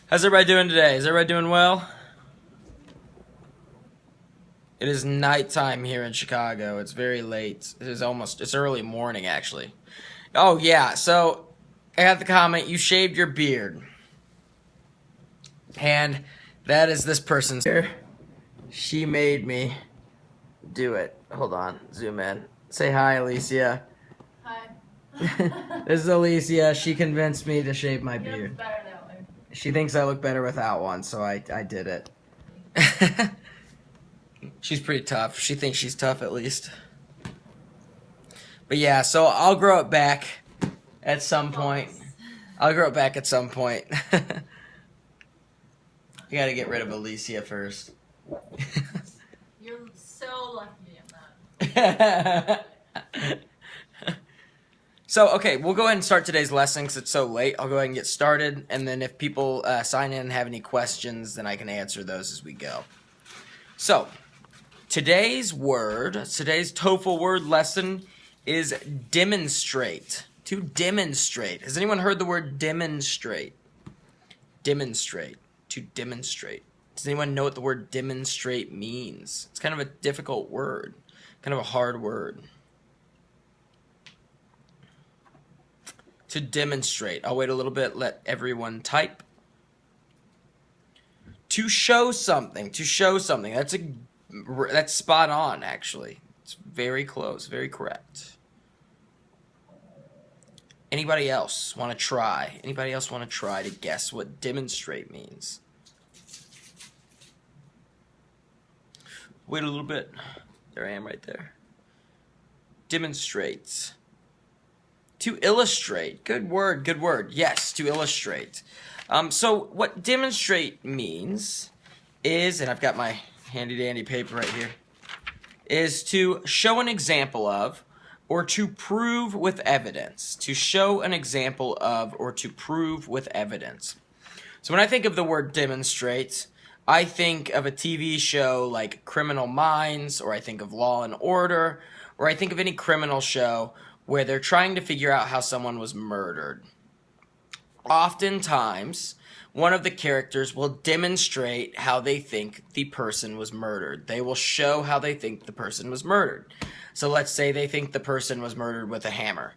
How's everybody doing today? Is everybody doing well? It is nighttime here in Chicago. It's very late. It's early morning, actually. Oh, yeah, so I got the comment, you shaved your beard. And that is this person's hair. She made me do it. Hold on, zoom in. Say hi, Alicia. Hi. This is Alicia. She convinced me to shave my You beard. look better that way. She thinks I look better without one, so I did it. She's pretty tough. She thinks she's tough at least. But yeah, so I'll grow it back at some point. I'll grow it back at some point. I gotta get rid of Alicia first. You're so lucky I'm not. So, okay, we'll go ahead and start today's lesson because it's so late. I'll go ahead and get started, and then if people sign in and have any questions, then I can answer those as we go. So, today's TOEFL word lesson is demonstrate. To demonstrate. Has anyone heard the word demonstrate? Demonstrate. To demonstrate. Does anyone know what the word demonstrate means? It's kind of a difficult word. Kind of a hard word. To demonstrate. I'll wait a little bit, let everyone type. To show something. To show something. That's spot on, actually. It's very close, very correct. Anybody else want to try? Anybody else want to try to guess what demonstrate means? Wait a little bit. There I am right there. Demonstrates. To illustrate. Good word, good word. Yes, to illustrate. So what demonstrate means is, and I've got my handy dandy paper right here, is to show an example of or to prove with evidence. To show an example of or to prove with evidence. So when I think of the word demonstrate, I think of a TV show like Criminal Minds, or I think of Law and Order, or I think of any criminal show where they're trying to figure out how someone was murdered. Oftentimes, one of the characters will demonstrate how they think the person was murdered. They will show how they think the person was murdered. So let's say they think the person was murdered with a hammer.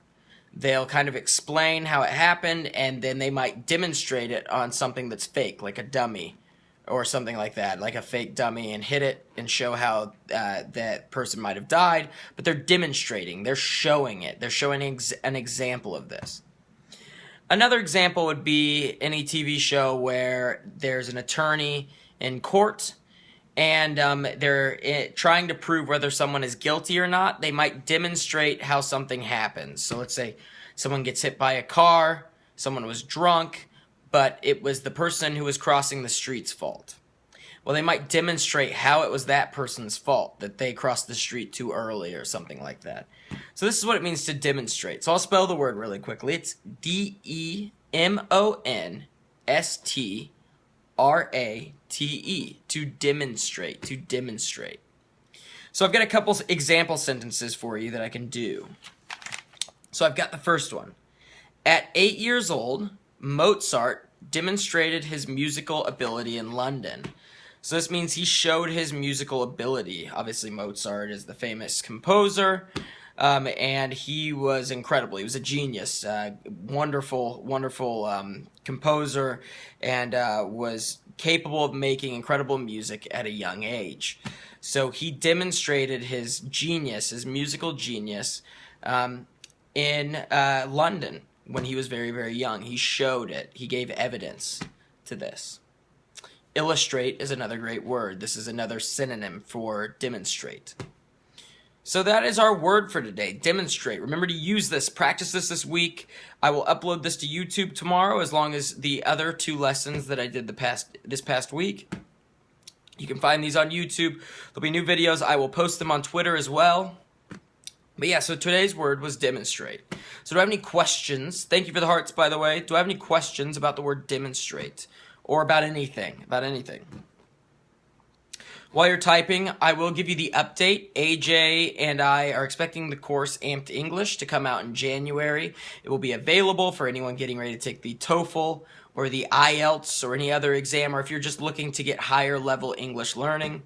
They'll kind of explain how it happened, and then they might demonstrate it on something that's fake, like a dummy or something like that, like a fake dummy, and hit it and show how that person might have died. But they're demonstrating. They're showing it. They're showing an example of this. Another example would be any TV show where there's an attorney in court and they're trying to prove whether someone is guilty or not. They might demonstrate how something happens. So let's say someone gets hit by a car, someone was drunk, but it was the person who was crossing the street's fault. Well, they might demonstrate how it was that person's fault, that they crossed the street too early or something like that. So this is what it means to demonstrate. So I'll spell the word really quickly. It's D-E-M-O-N-S-T-R-A-T-E. To demonstrate. To demonstrate. So I've got a couple example sentences for you that I can do. So I've got the first one. At 8 years old, Mozart demonstrated his musical ability in London. So this means he showed his musical ability. Obviously, Mozart is the famous composer, and he was incredible. He was a genius, wonderful composer, and was capable of making incredible music at a young age. So he demonstrated his genius, his musical genius, in London when he was very, very young. He showed it. He gave evidence to this. Illustrate is another great word. This is another synonym for demonstrate. So that is our word for today, demonstrate. Remember to use this, practice this week. I will upload this to YouTube tomorrow, as long as the other 2 lessons that I did this past week. You can find these on YouTube. There'll be new videos. I will post them on Twitter as well. But yeah, so today's word was demonstrate. So do I have any questions? Thank you for the hearts, by the way. Do I have any questions about the word demonstrate? Or about anything? While you're typing, I will give you the update. AJ and I are expecting the course Amped English to come out in January. It will be available for anyone getting ready to take the TOEFL or the IELTS or any other exam, or if you're just looking to get higher level English learning.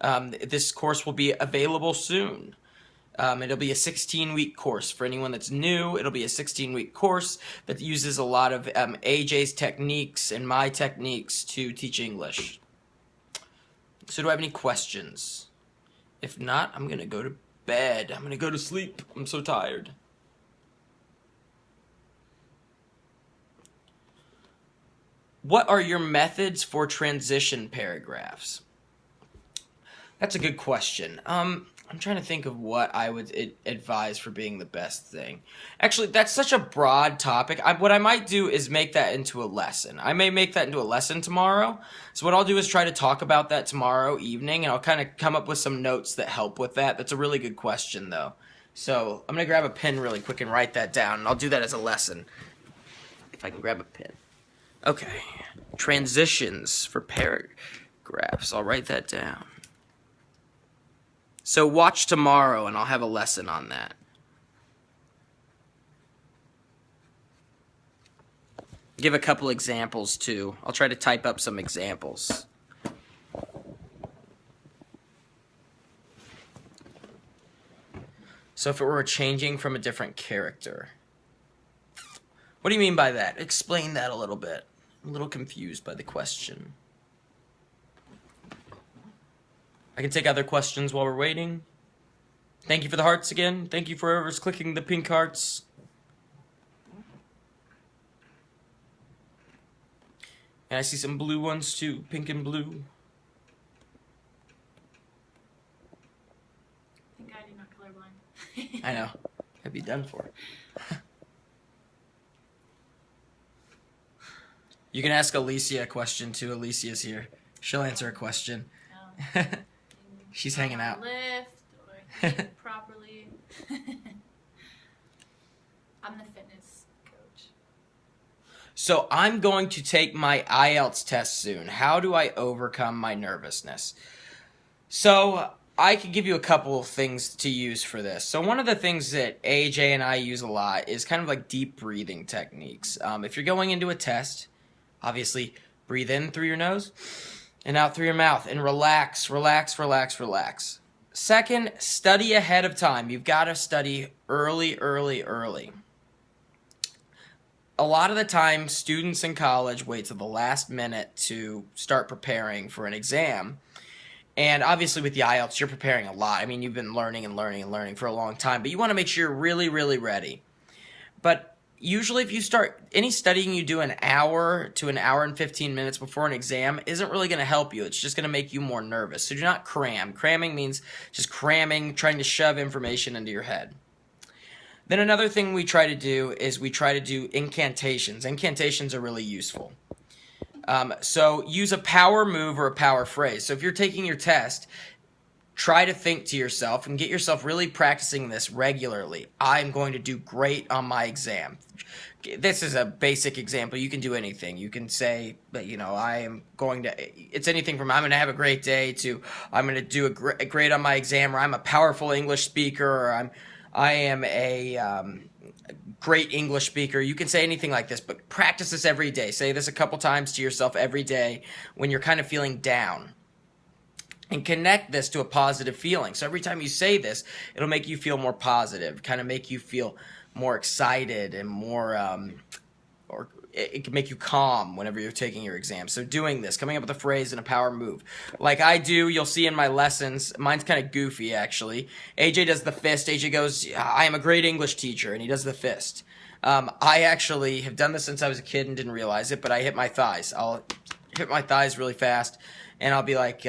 This course will be available soon. It'll be a 16-week course. For anyone that's new, it'll be a 16-week course that uses a lot of AJ's techniques and my techniques to teach English. So do I have any questions? If not, I'm going to go to bed. I'm going to go to sleep. I'm so tired. What are your methods for transition paragraphs? That's a good question. I'm trying to think of what I would advise for being the best thing. Actually, that's such a broad topic. What I might do is make that into a lesson. I may make that into a lesson tomorrow. So what I'll do is try to talk about that tomorrow evening, and I'll kind of come up with some notes that help with that. That's a really good question, though. So I'm going to grab a pen really quick and write that down, and I'll do that as a lesson. If I can grab a pen. Okay. Transitions for paragraphs. I'll write that down. So watch tomorrow, and I'll have a lesson on that. Give a couple examples, too. I'll try to type up some examples. So if it were changing from a different character. What do you mean by that? Explain that a little bit. I'm a little confused by the question. I can take other questions while we're waiting. Thank you for the hearts again. Thank you for whoever's clicking the pink hearts. And I see some blue ones too, pink and blue. Thank God you're not colorblind. I know. I'd be done for. You can ask Alicia a question too. Alicia's here. She'll answer a question. She's hanging out. Lift or eat properly. I'm the fitness coach. So I'm going to take my IELTS test soon. How do I overcome my nervousness? So I could give you a couple of things to use for this. So one of the things that AJ and I use a lot is kind of like deep breathing techniques. If you're going into a test, obviously breathe in through your nose and out through your mouth, and relax, relax, relax, relax. Second, study ahead of time. You've got to study early. A lot of the time, students in college wait till the last minute to start preparing for an exam. And obviously with the IELTS, you're preparing a lot. I mean, you've been learning and learning and learning for a long time, but you want to make sure you're really, really ready. But usually if you start any studying you do an hour to an hour and 15 minutes before an exam isn't really going to help you. It's just going to make you more nervous. So do not cram. Cramming means just cramming, trying to shove information into your head. Then another thing we try to do is we try to do incantations. Incantations are really useful. So use a power move or a power phrase. So if you're taking your test, try to think to yourself and get yourself really practicing this regularly. I'm going to do great on my exam. This is a basic example. You can do anything. You can say, I am going to, it's anything from I'm going to have a great day to I'm going to do great on my exam, or I'm a powerful English speaker, or I am a great English speaker. You can say anything like this, but practice this every day. Say this a couple times to yourself every day when you're kind of feeling down. And connect this to a positive feeling. So every time you say this, it'll make you feel more positive, kind of make you feel more excited and more, or it can make you calm whenever you're taking your exam. So doing this, coming up with a phrase and a power move. Like I do, you'll see in my lessons, mine's kind of goofy actually. AJ does the fist. AJ goes, I am a great English teacher, and he does the fist. I actually have done this since I was a kid and didn't realize it, but I hit my thighs. I'll hit my thighs really fast, and I'll be like,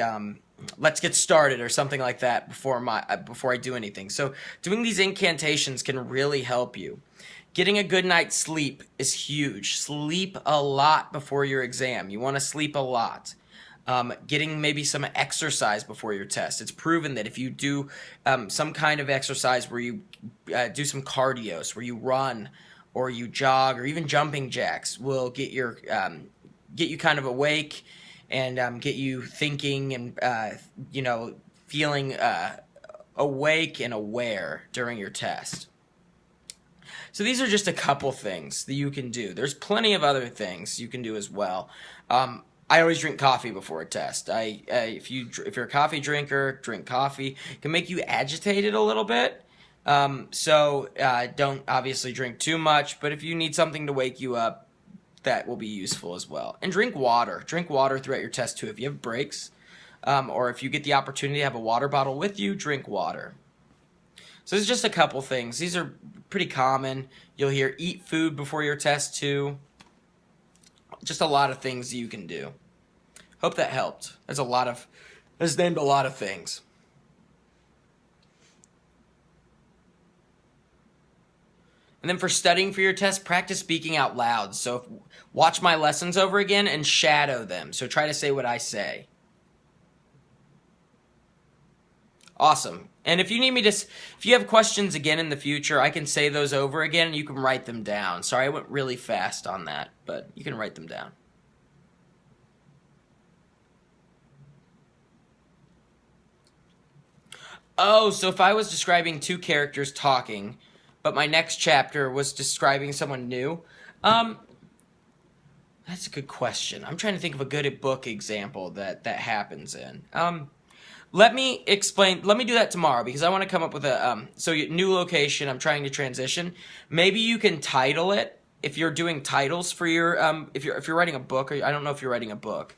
let's get started or something like that before I do anything. So doing these incantations can really help you. Getting a good night's sleep is huge. Sleep a lot before your exam. You want to sleep a lot. Getting maybe some exercise before your test. It's proven that if you do some kind of exercise where you do some cardio, where you run or you jog or even jumping jacks, will get you kind of awake and get you thinking and feeling awake and aware during your test. So these are just a couple things that you can do. There's plenty of other things you can do as well. I always drink coffee before a test. If you're a coffee drinker, drink coffee. It can make you agitated a little bit. So don't obviously drink too much, but if you need something to wake you up, that will be useful as well. And drink water. Drink water throughout your test too. If you have breaks, or if you get the opportunity to have a water bottle with you, drink water. So there's just a couple things. These are pretty common. You'll hear eat food before your test too. Just a lot of things you can do. Hope that helped. That's named a lot of things. And then for studying for your test, practice speaking out loud. So watch my lessons over again and shadow them. So try to say what I say. Awesome. And if you need me to, if you have questions again in the future, I can say those over again and you can write them down. Sorry, I went really fast on that, but you can write them down. Oh, so if I was describing two characters talking, but my next chapter was describing someone new, that's a good question. I'm trying to think of a good book example that happens in. Let me explain. Let me do that tomorrow because I want to come up with a new location. I'm trying to transition. Maybe you can title it if you're doing titles for your if you're writing a book. Or I don't know if you're writing a book,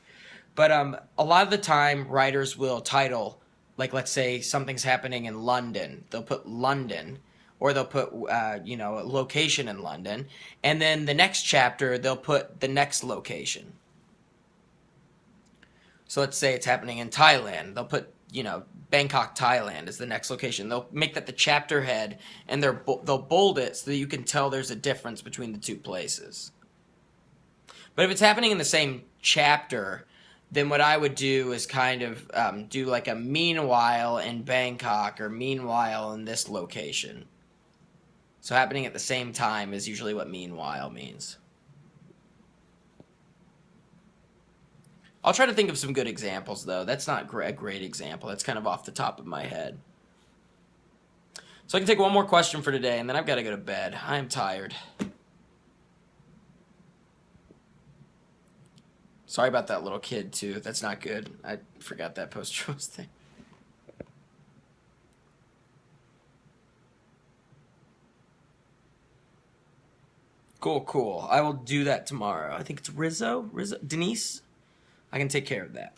but a lot of the time writers will title, like, let's say something's happening in London. They'll put London, or they'll put a location in London, and then the next chapter they'll put the next location. So let's say it's happening in Thailand. They'll put Bangkok, Thailand is the next location. They'll make that the chapter head, and they'll bold it so that you can tell there's a difference between the two places. But if it's happening in the same chapter, then what I would do is kind of do like a meanwhile in Bangkok or meanwhile in this location. So happening at the same time is usually what meanwhile means. I'll try to think of some good examples, though. That's not a great example. That's kind of off the top of my head. So I can take one more question for today, and then I've got to go to bed. I am tired. Sorry about that little kid, too. That's not good. I forgot that post-truth thing. Cool. I will do that tomorrow. I think it's Denise? I can take care of that.